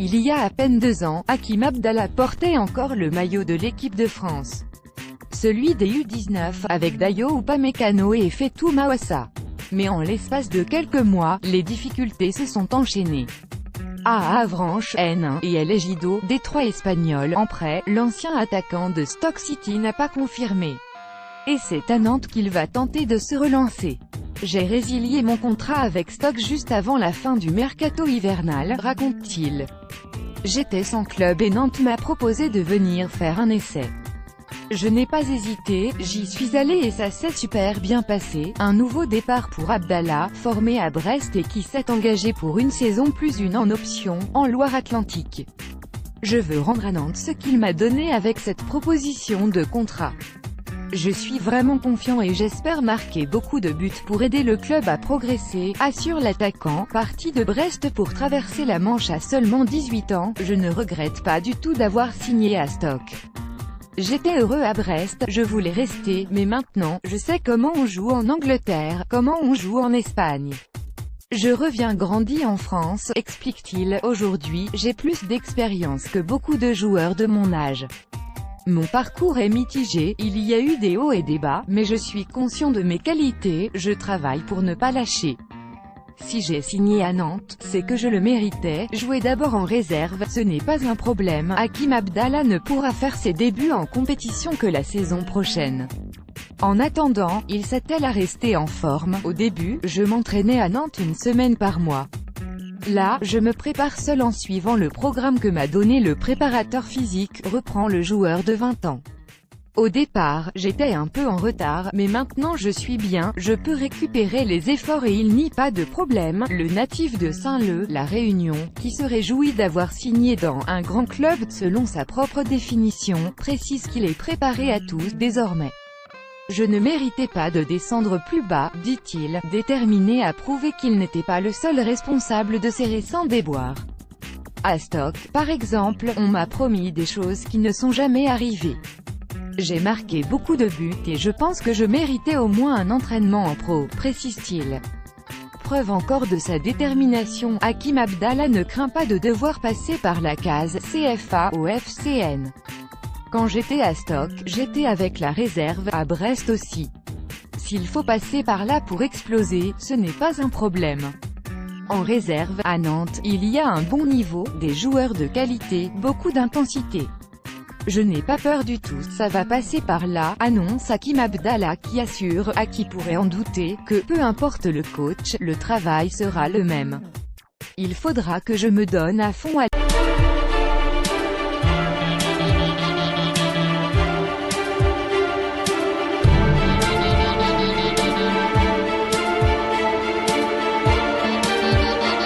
Il y a à peine 2 ans, Hakim Abdallah portait encore le maillot de l'équipe de France. Celui des U19, avec Dayo Upamecano et Fetou Mawassa. Mais en l'espace de quelques mois, les difficultés se sont enchaînées. À Avranches, N1 et El Ejido, Détroit espagnol en prêt, l'ancien attaquant de Stoke City n'a pas confirmé. Et c'est à Nantes qu'il va tenter de se relancer. J'ai résilié mon contrat avec Stoke juste avant la fin du mercato hivernal, raconte-t-il. J'étais sans club et Nantes m'a proposé de venir faire un essai. Je n'ai pas hésité, j'y suis allé et ça s'est super bien passé. Un nouveau départ pour Abdallah, formé à Brest et qui s'est engagé pour une saison plus une en option, en Loire-Atlantique. Je veux rendre à Nantes ce qu'il m'a donné avec cette proposition de contrat. Je suis vraiment confiant et j'espère marquer beaucoup de buts pour aider le club à progresser, assure l'attaquant, parti de Brest pour traverser la Manche à seulement 18 ans. Je ne regrette pas du tout d'avoir signé à Stoke. J'étais heureux à Brest, je voulais rester, mais maintenant, je sais comment on joue en Angleterre, comment on joue en Espagne. Je reviens grandi en France, explique-t-il. Aujourd'hui, j'ai plus d'expérience que beaucoup de joueurs de mon âge. Mon parcours est mitigé, il y a eu des hauts et des bas, mais je suis conscient de mes qualités, je travaille pour ne pas lâcher. Si j'ai signé à Nantes, c'est que je le méritais. Jouer d'abord en réserve, ce n'est pas un problème. Hakim Abdallah ne pourra faire ses débuts en compétition que la saison prochaine. En attendant, il s'attelle à rester en forme. Au début, je m'entraînais à Nantes une semaine par mois. Là, je me prépare seul en suivant le programme que m'a donné le préparateur physique, reprend le joueur de 20 ans. Au départ, j'étais un peu en retard, mais maintenant je suis bien, je peux récupérer les efforts et il n'y a pas de problème. Le natif de Saint-Leu, La Réunion, qui se réjouit d'avoir signé dans un grand club, selon sa propre définition, précise qu'il est préparé à tous, désormais. Je ne méritais pas de descendre plus bas, dit-il, déterminé à prouver qu'il n'était pas le seul responsable de ses récents déboires. À Stoke, par exemple, on m'a promis des choses qui ne sont jamais arrivées. J'ai marqué beaucoup de buts et je pense que je méritais au moins un entraînement en pro, précise-t-il. Preuve encore de sa détermination, Hakim Abdallah ne craint pas de devoir passer par la case CFA au FCN. Quand j'étais à Stoke, j'étais avec la réserve, à Brest aussi. S'il faut passer par là pour exploser, ce n'est pas un problème. En réserve, à Nantes, il y a un bon niveau, des joueurs de qualité, beaucoup d'intensité. Je n'ai pas peur du tout, ça va passer par là, annonce Hakim Abdallah qui assure, à qui pourrait en douter, que peu importe le coach, le travail sera le même. Il faudra que je me donne à fond à